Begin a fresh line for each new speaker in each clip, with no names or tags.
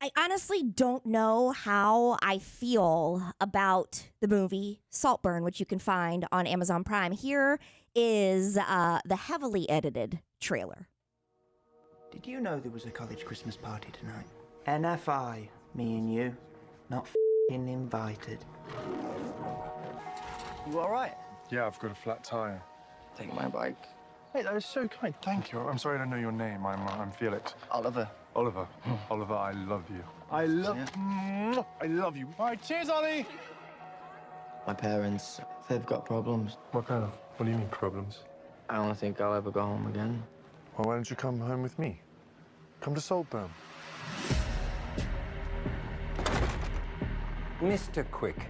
I honestly don't know how I feel about the movie Saltburn, which you can find on Amazon Prime. Here is the heavily edited trailer.
Did you know there was a college Christmas party tonight? NFI, me and you, not f***ing invited. You all right?
Yeah, I've got a flat tire.
Take my bike.
Hey, that is so kind. Thank you. I'm sorry I don't know your name. I'm Felix.
Oliver.
Oliver. Oliver, I love you. I love you. All right, cheers, Ollie.
My parents, they've got problems.
What kind of? What do you mean problems?
I don't think I'll ever go home again.
Well, why don't you come home with me? Come to Saltburn.
Mr. Quick.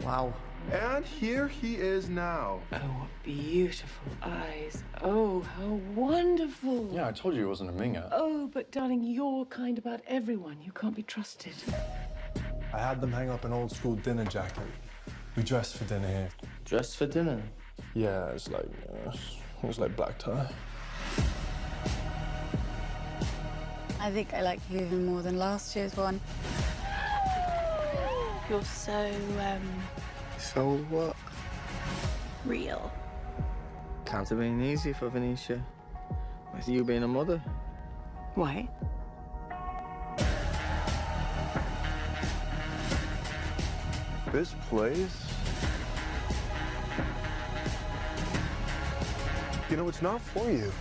Wow.
And here he is now.
Oh, what beautiful eyes. Oh, how wonderful.
Yeah, I told you he wasn't a minger.
Oh, but darling, you're kind about everyone. You can't be trusted.
I had them hang up an old school dinner jacket. We dressed for dinner here.
Dressed for dinner?
Yeah, it was like black tie.
I think I like you even more than last year's one.
You're so,
So what?
real.
Can't have been easy for Venetia. With you being a mother.
Why?
This place? You know, it's not for you.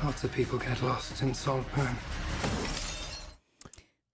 Lots of people get lost in Saltburn.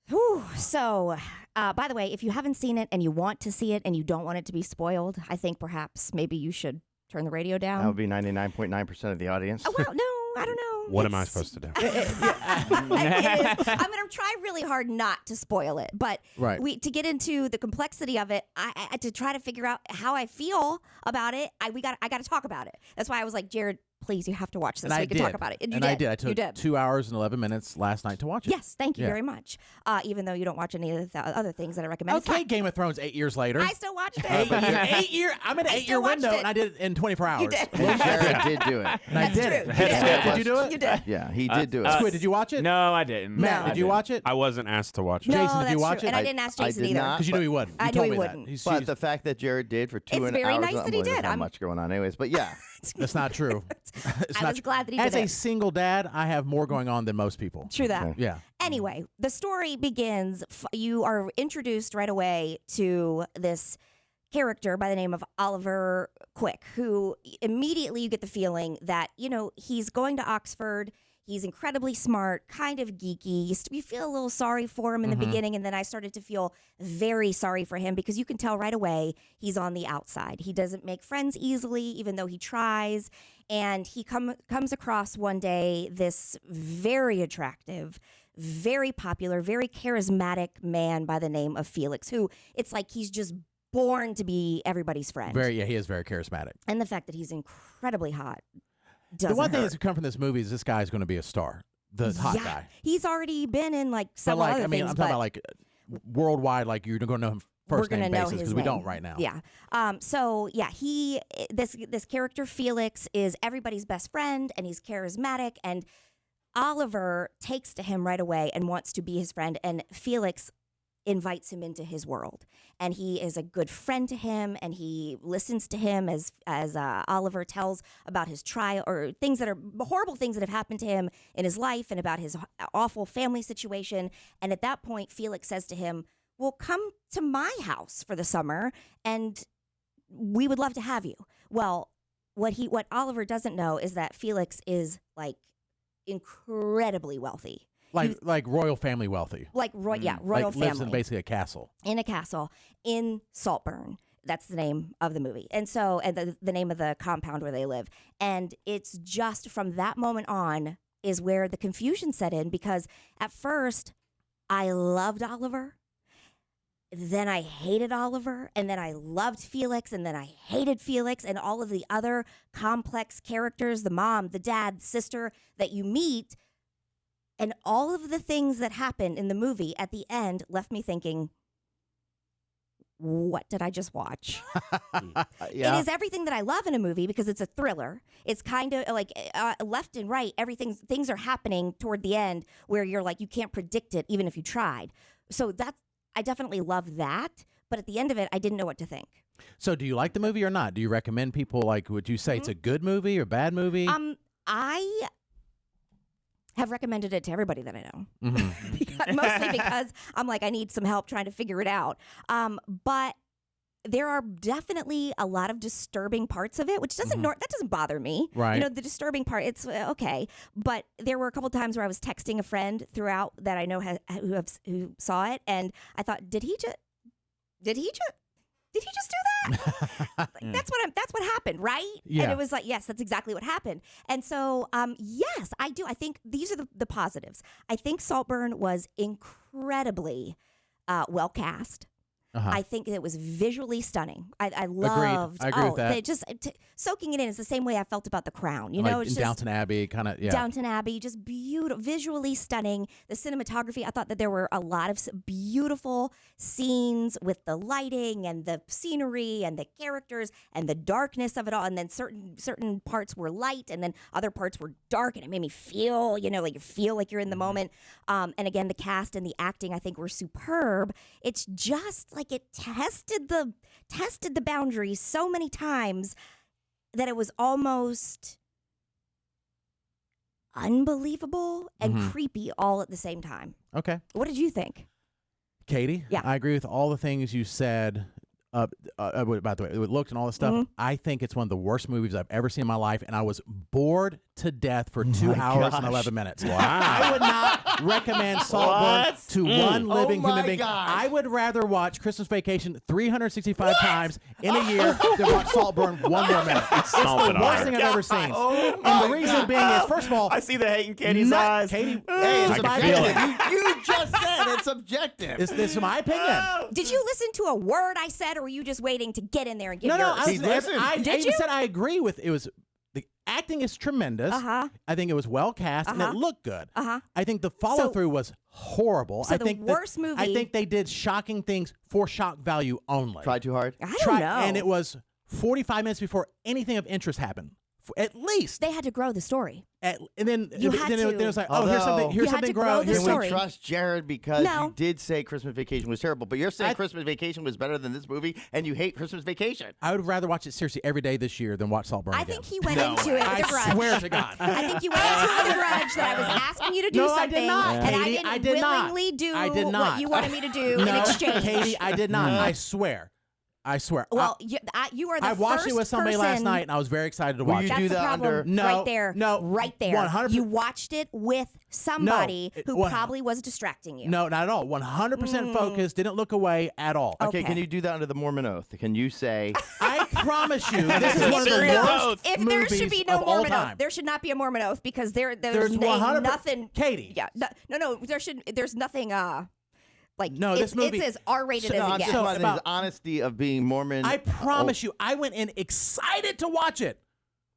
Whew. So, by the way, if you haven't seen it and you want to see it and you don't want it to be spoiled, I think perhaps maybe you should turn the radio down.
That would be 99.9% of the audience.
Oh, well, no, I don't know.
What am I supposed to do?
I'm going to try really hard not to spoil it, but
Right.
to get into the complexity of it, I to try to figure out how I feel about it. I got to talk about it. That's why I was like, Jared, please, you have to watch this so we can talk about it. And you did.
I did. I
You
took
did.
2 hours and 11 minutes last night to watch it.
Yes, thank you
Yeah.
very much. Even though you don't watch any of the other things that I recommend. It's
Okay,
fine.
Game of Thrones 8 years later.
I still watched it.
8 year. I'm in an
I
8 year
still watched
window,
it.
and I did it in 24 hours.
You did.
Well, Jared did do it.
And I
That's
did
true.
it.
You did.
Did you do it?
You did.
Yeah, he did do it.
Squid, did you watch it?
No, I didn't.
Matt,
No.
did you watch it?
I wasn't asked to watch it.
No,
Jason, did you
that's
watch
true.
it?
And I didn't ask
I
Jason
did
either.
not.
Because you knew he would.
I
You
knew
told
he
me
wouldn't.
that.
But the fact that Jared did for two
It's
and
very
hours,
nice that he
there's
did.
not much going on anyways. But yeah,
That's not true. It's
I
not
was glad that he
As
did
a
it.
single dad, I have more going on than most people.
True that.
Okay.
Yeah.
Anyway, the story begins. You are introduced right away to this character by the name of Oliver Quick, who immediately you get the feeling that, he's going to Oxford. He's incredibly smart, kind of geeky. You feel a little sorry for him in the beginning, and then I started to feel very sorry for him because you can tell right away he's on the outside. He doesn't make friends easily, even though he tries. And he comes across one day this very attractive, very popular, very charismatic man by the name of Felix, who it's like he's just born to be everybody's friend.
He is very charismatic.
And the fact that he's incredibly hot
The
doesn't
one thing
hurt.
that's come from this movie is this guy's going to be a star. The hot
Yeah.
guy.
He's already been in like
But
several other
I'm
things.
talking
but
about like worldwide, like you're going to know him
we're
first
gonna
name
know
basis
his
because we
name.
don't right now.
Yeah. So yeah, this character Felix is everybody's best friend, and he's charismatic, and Oliver takes to him right away and wants to be his friend, and Felix invites him into his world, and he is a good friend to him, and he listens to him as Oliver tells about his trial or things that are horrible things that have happened to him in his life and about his awful family situation. And at that point, Felix says to him, well, come to my house for the summer and we would love to have you. Well, what Oliver doesn't know is that Felix is like incredibly wealthy.
Like royal family wealthy.
Royal
Lives in
family.
basically a castle.
In a castle in Saltburn. That's the name of the movie. And so, and the name of the compound where they live. And it's just from that moment on is where the confusion set in, because at first I loved Oliver. Then I hated Oliver, and then I loved Felix, and then I hated Felix, and all of the other complex characters, the mom, the dad, the sister that you meet. And all of the things that happened in the movie at the end left me thinking, what did I just watch?
Yeah.
It is everything that I love in a movie because it's a thriller. It's kind of like left and right, things are happening toward the end where you're like, you can't predict it even if you tried. So I definitely love that. But at the end of it, I didn't know what to think.
So do you like the movie or not? Do you recommend people, like, would you say it's a good movie or bad movie?
I have recommended it to everybody that I know.
Mm-hmm.
Mostly because I'm like, I need some help trying to figure it out. But there are definitely a lot of disturbing parts of it, which doesn't that doesn't bother me.
Right.
You know, the disturbing part, it's okay. But there were a couple times where I was texting a friend throughout that I know who saw it, and I thought, did he just do that? That's what happened, right?
Yeah.
And it was like, yes, that's exactly what happened. And so, yes, I do. I think these are the positives. I think Saltburn was incredibly well cast. I think it was visually stunning. I loved.
I agree with that.
Just soaking it in is the same way I felt about The Crown. You
like
know, it's
in
just
Downton Abbey, kind of. Yeah.
Downton Abbey, just beautiful, visually stunning. The cinematography, I thought that there were a lot of beautiful scenes with the lighting and the scenery and the characters and the darkness of it all. And then certain parts were light and then other parts were dark, and it made me feel, like you feel like you're in the moment. And again, the cast and the acting, I think, were superb. It's just like it tested the boundaries so many times that it was almost unbelievable and creepy all at the same time.
Okay.
What did you think?
Katie?
Yeah.
I agree with all the things you said. By the way, it looked and all this stuff. I think it's one of the worst movies I've ever seen in my life, and I was bored to death for 2 hours and 11 minutes. Wow. I would not recommend Saltburn to one living human being. I would rather watch Christmas Vacation 365 times in a year than watch Saltburn one more minute. It's the worst thing I've ever seen. And the reason being is, first of all,
I see the hate in Katie's eyes.
Katie,
Hey,
it's
it's
my
subjective.
opinion.
You just said it's subjective.
This is my opinion.
Did you listen to a word I said, or were you just waiting to get in there and give
No,
yours?
I
Did
even
you?
said I agree with it. Was the acting is tremendous. I think it was well cast and it looked good. I think the follow through was horrible.
So
I
the
think
worst movie-
I think they did shocking things for shock value only.
Tried too hard.
I don't know.
And it was 45 minutes before anything of interest happened. At least.
They had to grow the story.
And then
You had
then
to.
it was like,
Although-
here's something
You had
grow.
to grow the
Here's
Can
story.
we trust Jared because
No.
you did say Christmas Vacation was terrible, but you're saying Christmas Vacation was better than this movie, and you hate Christmas Vacation.
I would rather watch it seriously every day this year than watch Saltburn
I
again.
think he went into it with a grudge.
I swear to God.
I think you went into it with a grudge that I was asking you to do
No, I
something,
did not,
and
Katie.
I
I
didn't
did not.
willingly do
I did
what
not.
you wanted me to do in
No,
exchange.
Katie, I did not. I swear.
Well, you are the
I watched
first
it with somebody last
person-
night, and I was very excited to
Will
watch
you
it.
That's
do
the
that
problem.
under-
No,
right there.
no,
Right there.
100%.
You watched it with somebody
No,
who probably was distracting you.
No, not at all. 100% focused. Didn't look away at all.
Okay,
Okay.
can you do that under the Mormon oath? Can you say,
I promise you, this is one of the
Serious
worst
oath.
If there should be
movies
no
of all
Mormon oath,
time.
there should not be a Mormon oath because there's
100%.
nothing.
Katie.
Yeah. No. There's nothing. Like
No, this movie-
It's as R-rated as
no,
it
I'm
gets.
just talking
about-
his honesty of being Mormon?
I promise you, I went in excited to watch it.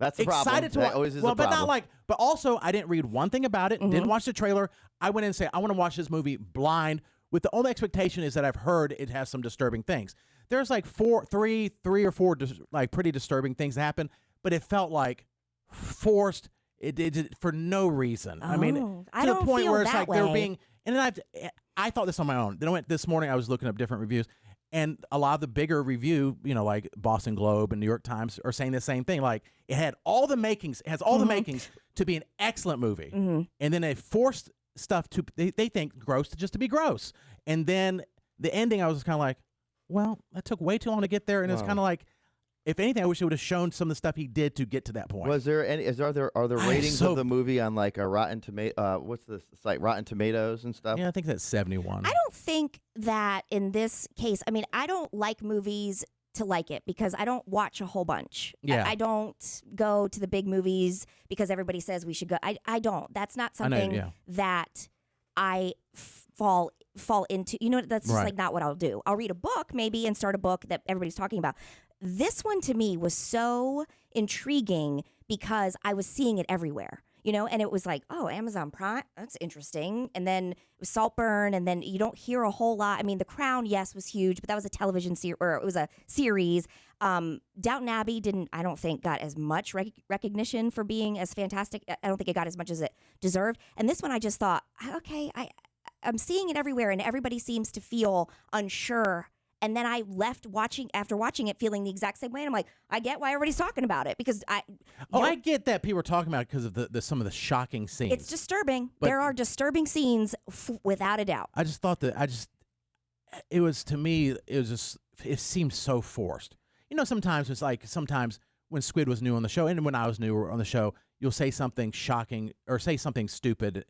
That's the problem.
Excited to
That
watch.
always is
Well,
a
but
problem.
not like. But also, I didn't read one thing about it. Didn't watch the trailer. I went in and say, I want to watch this movie blind. With the only expectation is that I've heard it has some disturbing things. There's like three or four like pretty disturbing things that happen, but it felt like forced. It did for no reason. I mean,
Oh,
to
I
the
don't
point
feel
where it's
that
like they're
way.
being. And then I thought this on my own. Then I went this morning. I was looking up different reviews, and a lot of the bigger review, like Boston Globe and New York Times, are saying the same thing. Like it had all the makings. It has all the makings to be an excellent movie, and then they forced stuff to they think gross to be gross, and then the ending. I was kind of like, well, that took way too long to get there, and it's kind of like. If anything, I wish it would have shown some of the stuff he did to get to that point.
Was there any? Are there ratings of the movie on like a Rotten Tomato? What's the site? Rotten Tomatoes and stuff.
Yeah, I think that's 71.
I don't think that in this case. I mean, I don't like movies to like it because I don't watch a whole bunch.
Yeah.
I don't go to the big movies because everybody says we should go. I don't. That's not
I know,
something
yeah.
that I fall into. That's just
Right.
like not what I'll do. I'll read a book maybe and start a book that everybody's talking about. This one to me was so intriguing because I was seeing it everywhere. and it was like, oh, Amazon Prime, that's interesting. And then it was Saltburn, and then you don't hear a whole lot. I mean, The Crown, yes, was huge, but that was a television series, or it was a series. Downton Abbey I don't think got as much recognition for being as fantastic. I don't think it got as much as it deserved. And this one, I just thought, okay, I'm seeing it everywhere, and everybody seems to feel unsure. And then I left after watching it feeling the exact same way. And I'm like, I get why everybody's talking about it, because I
get that people are talking about it because of some of the shocking scenes.
It's disturbing.
But
there are disturbing scenes without a doubt.
I just thought it was, to me, it seemed so forced. Sometimes it's like, when Squid was new on the show, and when I was new on the show, you'll say something shocking or say something stupid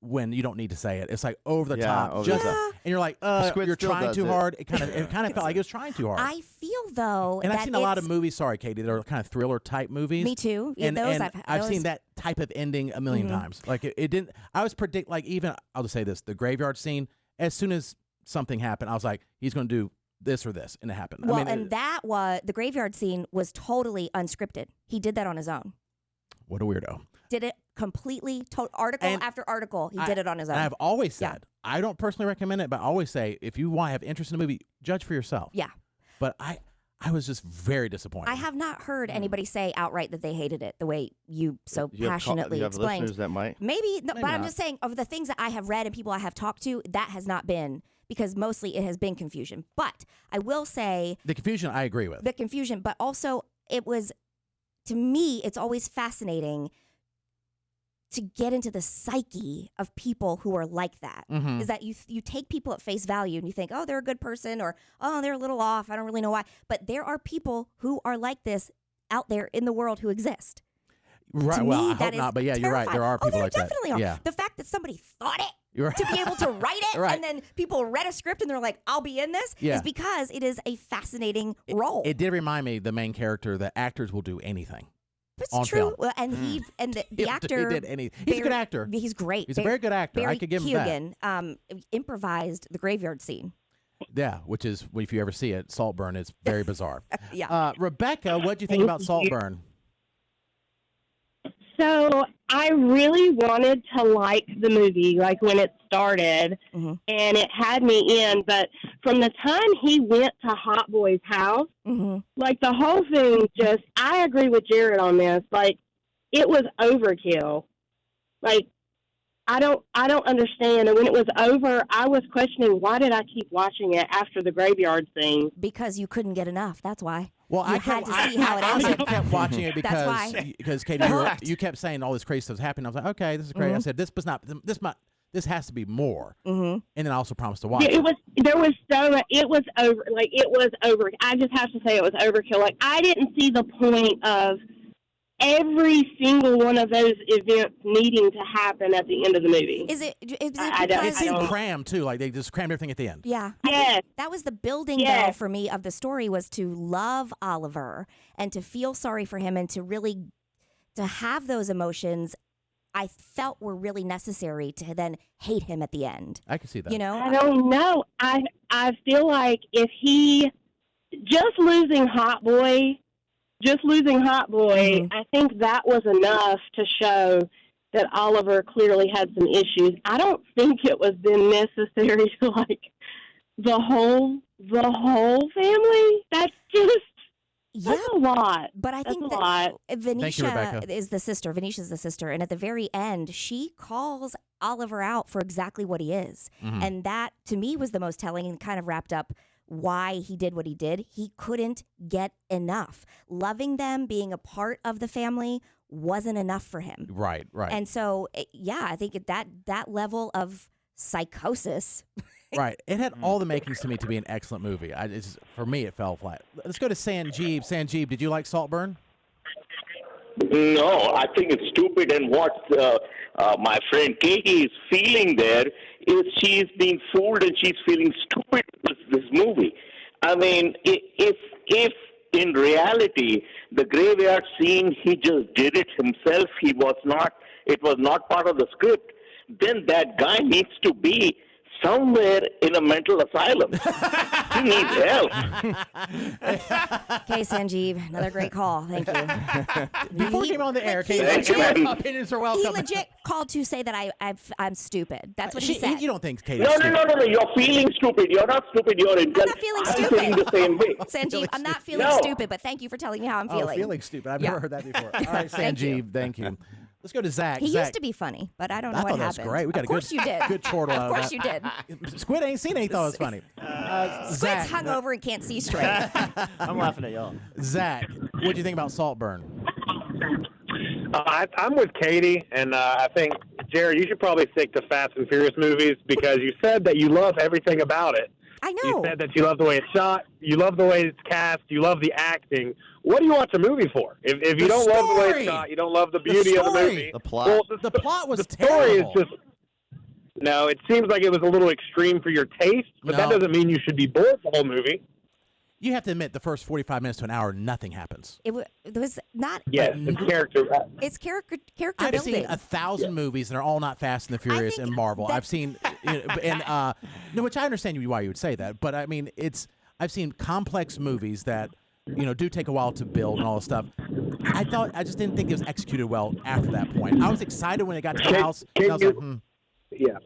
when you don't need to say it. It's like over the top.
Over the top.
And you're like, you're trying too hard. It kind of felt like it was trying too hard.
I feel, though,
and
that
I've seen a lot of movies, sorry, Katie, that are kind of thriller type movies.
Me too.
And I've seen that type of ending a million times. Like it didn't, I was like, even, I'll just say this, the graveyard scene, as soon as something happened, I was like, he's going to do this or this, and it happened.
Well, the graveyard scene was totally unscripted. He did that on his own.
What a weirdo.
Did it completely, article after article, he did it on his own.
And I've always said, I don't personally recommend it, but I always say, if you want to have interest in a movie, judge for yourself.
Yeah.
But I was just very disappointed.
I have not heard anybody say outright that they hated it the way you so passionately
you have
explained.
listeners that might.
Maybe but
not.
I'm just saying, of the things that I have read and people I have talked to, that has not been, because mostly it has been confusion. But I will say,
the confusion I agree with.
The confusion, but also it was, to me, it's always fascinating to get into the psyche of people who are like that. Is that you take people at face value and you think, oh, they're a good person, or oh, they're a little off, I don't really know why. But there are people who are like this out there in the world who exist.
Right.
To
well,
me,
I hope not, but yeah,
terrifying.
you're right. There are people like that.
Definitely are.
Yeah.
The fact that somebody thought it
You're right.
to be able to write it,
Right.
and then people read a script and they're like, I'll be in this, is because it is a fascinating role.
It did remind me, the main character, that actors will do anything.
It's
on
true.
film.
Well, and the actor,
he did anything. He's a good actor.
He's great.
He's a very good actor.
Barry
I could give him that.
Improvised the graveyard scene.
Yeah, which is, if you ever see it, Saltburn is very bizarre.
Yeah.
Rebecca, what do you think about Saltburn?
So I really wanted to like the movie, like when it started, and it had me in. But from the time he went to Hot Boy's house, like the whole thing just, I agree with Jared on this. Like, it was overkill. Like, I don't understand. And when it was over, I was questioning, why did I keep watching it after the graveyard scene?
Because you couldn't get enough. That's why.
Well,
I had to see how it ended.
I kept watching it
That's why.
because Katie, you kept saying all this crazy stuff's happening. I was like, okay, this is great. I said, this has to be more. And then I also promised to watch.
Yeah, it was over. I just have to say it was overkill. Like, I didn't see the point of every single one of those events needing to happen at the end of the movie.
It seemed crammed too, like they just crammed everything at the end.
Yeah.
Yes.
That was the building though for me of the story, was to love Oliver and to feel sorry for him and to really to have those emotions I felt were really necessary to then hate him at the end.
I can see that.
You know?
I don't know. I feel like if he just losing Hot Boy, I think that was enough to show that Oliver clearly had some issues. I don't think it was then necessary to like the whole family. That's a lot.
But I think that Venetia is the sister. Venetia's the sister. And at the very end, she calls Oliver out for exactly what he is. And that, to me, was the most telling and kind of wrapped up why he did what he did. He couldn't get enough. Loving them, being a part of the family wasn't enough for him.
Right.
And so, I think that level of psychosis.
Right. It had all the makings to me to be an excellent movie. For me, it fell flat. Let's go to Sanjeev. Sanjeev, did you like Saltburn?
No, I think it's stupid. And what my friend Katie is feeling there is she's being fooled and she's feeling stupid with this movie. I mean, if in reality the graveyard scene, he just did it himself, it was not part of the script, then that guy needs to be somewhere in a mental asylum. She needs help.
Okay, Sanjeev, another great call. Thank you.
Before we came on the air, Katie,
Thank you, man.
opinions are
He
welcome.
legit called to say that I'm stupid. That's what he said.
You don't think Katie's
No,
stupid?
no. You're feeling stupid. You're not stupid. You're
I'm not feeling
I'm
stupid.
feeling the same way.
Sanjeev, I'm not feeling
No.
stupid, but thank you for telling me how I'm feeling.
Oh, feeling stupid. I've
Yeah.
never heard that before. All right,
Thank you.
Sanjeev, thank you. Let's go to Zach.
He
Zach,
used to be funny, but I don't know
I
what
thought that
happened.
was great. We got
of
a
course
good,
you did.
good chortle out
Of
of
course
that.
you did.
Squid ain't seen it. He thought it was funny.
Squid's
Zach,
hungover and can't see straight.
I'm laughing at y'all.
Zach, what do you think about Saltburn?
I'm with Katie, and I think, Jared, you should probably stick to Fast and Furious movies because you said that you love everything about it.
I know.
You said that you love the way it's shot, you love the way it's cast, you love the acting. What do you watch a movie for? If you don't love the way it's shot, you don't love the beauty of the movie.
The plot.
Well,
The plot was
the story is
terrible.
just. No, it seems like it was a little extreme for your taste, but that
No.
doesn't mean you should be bored the whole movie.
You have to admit, the first 45 minutes to an hour, nothing happens.
It was not.
Yes, it's character.
It's character
I've
building.
seen 1,000 movies, and they're all not Fast and the Furious
think
and Marvel.
that-
I've seen, no, which I understand why you would say that, but I mean, I've seen complex movies that, do take a while to build and all this stuff. I just didn't think it was executed well after that point. I was excited when it got to the house. And I was like,
Yeah.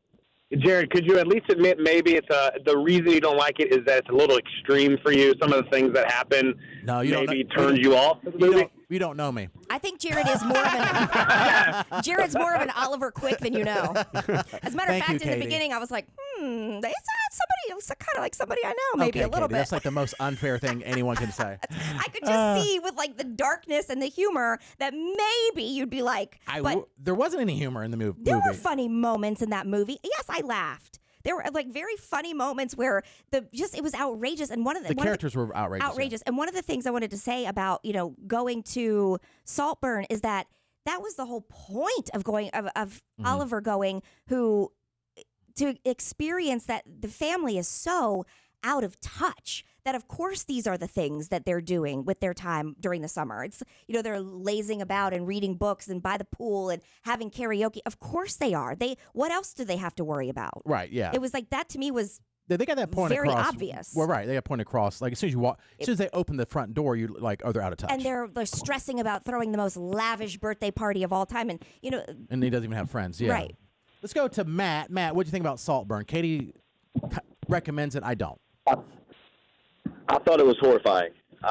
Jared, could you at least admit maybe it's the reason you don't like it is that it's a little extreme for you? Some of the things that happen
No, you don't
maybe
know-
turned you off of the movie?
You don't know me.
I think Jared is more of Jared's more of an Oliver Quick than you know. As a matter of
Thank
fact,
you,
in the
Katie.
beginning, I was like, they said somebody. It was kind of like somebody I know, maybe
Okay,
a little
Katie,
bit.
That's like the most unfair thing anyone can say.
I could just see with like the darkness and the humor that maybe you'd be like, but
There wasn't any humor in the movie.
there were funny moments in that movie. Yes, I laughed. There were like very funny moments where it was outrageous, and one of the
characters were outrageous. yeah.
outrageous. And one of the things I wanted to say about going to Saltburn is that was the whole point of going of Oliver going, who to experience that the family is so out of touch that of course these are the things that they're doing with their time during the summer. It's they're lazing about and reading books and by the pool and having karaoke. Of course they are. What else do they have to worry about?
Right. Yeah.
It was like that to me was
They got that point
very
across.
obvious.
Well, right. They got point across. Like as soon as you walk, as soon as they open the front door, you like, oh, they're out of touch.
and they're stressing about throwing the most lavish birthday party of all time, and
And he doesn't even have friends. Yeah.
Right.
Let's go to Matt. Matt, what do you think about Saltburn? Katie recommends it. I don't.
I thought it was horrifying. So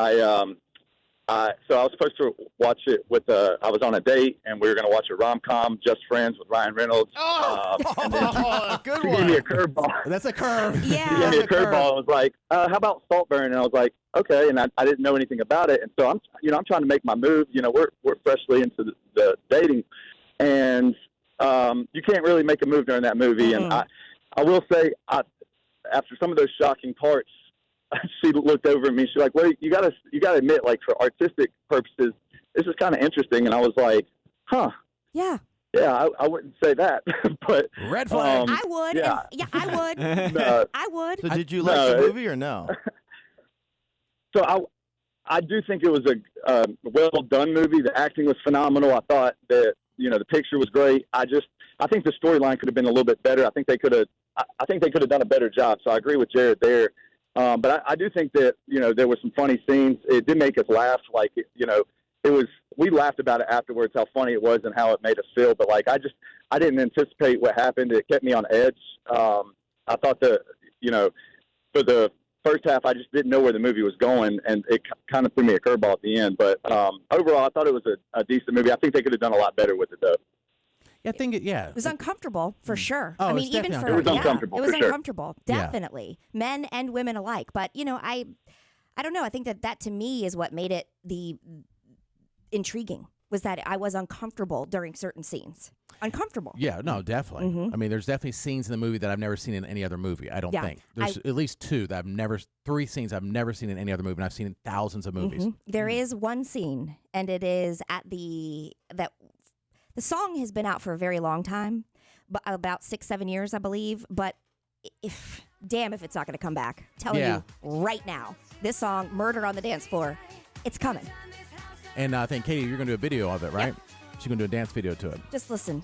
I was supposed to watch it with I was on a date, and we were going to watch a rom-com, Just Friends, with Ryan Reynolds.
Good
He
one.
gave me a curveball.
That's a curve.
He
yeah.
gave me a curveball and was like, "How about Saltburn?" And I was like, "Okay." And I didn't know anything about it, and so I'm trying to make my move. We're freshly into the dating, and you can't really make a move during that movie. And I will say, after some of those shocking parts, she looked over at me. She's like, "Well, you gotta admit, like for artistic purposes, this is kind of interesting." And I was like, "Huh,
Yeah.
yeah, I wouldn't say that." But
Red flag.
I would.
yeah.
I would.
no.
I would.
So did you like
No,
the movie or no?
So I do think it was a well done movie. The acting was phenomenal. I thought that the picture was great. I think the storyline could have been a little bit better. I think they could have done a better job. So I agree with Jared there. But I do think that there were some funny scenes. It did make us laugh. Like it was. We laughed about it afterwards, how funny it was and how it made us feel. But like I didn't anticipate what happened. It kept me on edge. I thought that for the first half, I just didn't know where the movie was going, and it kind of threw me a curveball at the end. But overall, I thought it was a decent movie. I think they could have done a lot better with it, though.
Yeah, I think
It was uncomfortable for sure.
Oh,
I
it
mean,
was
even
definitely
for
uncomfortable. It was uncomfortable,
it was
for sure.
uncomfortable,
Yeah.
definitely, men and women alike. But I don't know. I think that to me is what made it the intriguing, was that I was uncomfortable during certain scenes. Uncomfortable.
Yeah, no, definitely.
Mhm.
I mean, there's definitely scenes in the movie that I've never seen in any other movie. I don't
Yeah,
think there's at least three scenes I've never seen in any other movie, and I've seen in thousands of movies.
There is one scene, and it is the song has been out for a very long time, but about 6-7 years, I believe. But if it's not going to come back. I'm telling
Yeah.
you right now, this song, "Murder on the Dance Floor," it's coming.
And I think Katie, you're gonna do a video of it, right? She's gonna do a dance video to it.
Just listen.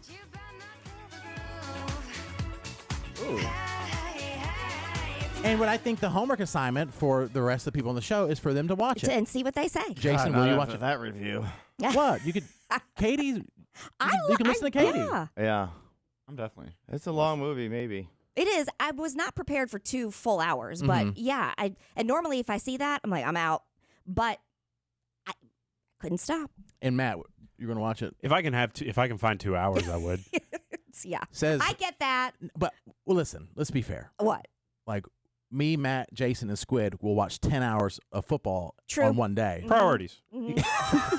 Ooh. And what I think the homework assignment for the rest of the people on the show is for them to watch it
and see what they say.
Jason, will you watch it?
That review.
What you could, Katie? You can listen to Katie.
Yeah,
I'm definitely.
It's a long movie, maybe.
It is. I was not prepared for 2 full hours, but yeah, and normally if I see that, I'm like, I'm out. But I couldn't stop.
And Matt, you're gonna watch it.
If I can find 2 hours, I would.
Yeah.
Says
I get that.
But well, listen. Let's be fair.
What?
Like me, Matt, Jason, and Squid will watch 10 hours of football on one day.
Priorities.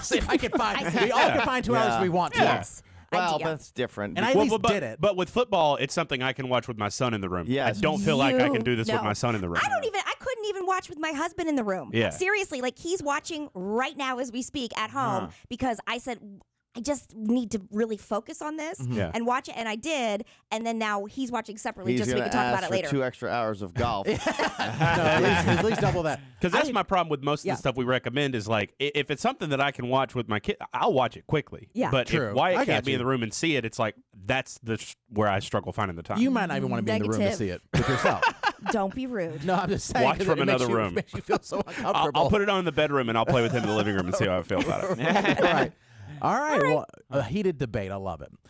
See if I can find. We all can find 2 hours if we want to.
Yes.
Well, that's different.
And I at least did it.
But with football, it's something I can watch with my son in the room.
Yes.
I don't feel like I can do this with
No.
my son in the room.
I couldn't even watch with my husband in the room.
Yeah.
Seriously, like he's watching right now as we speak at home because I said, I just need to really focus on this and watch it, and I did. And then now he's watching separately just so we can talk about it later.
2 extra hours of golf.
No, at least double that.
Because that's my problem with most of the stuff we recommend is like, if it's something that I can watch with my kid, I'll watch it quickly.
Yeah.
But
True.
if Wyatt
I
can't
got
be in
you.
the room and see it, it's like, that's where I struggle finding the time.
You might not even want to be in the room to
Negative.
see it with yourself.
Don't be rude.
No, I'm just saying.
Watch
'cause
from
it makes
another
you-
room.
Makes you feel so uncomfortable.
I'll put it on in the bedroom and I'll play with him in the living room and see how I feel about it.
All right. Well, a heated debate. I love it.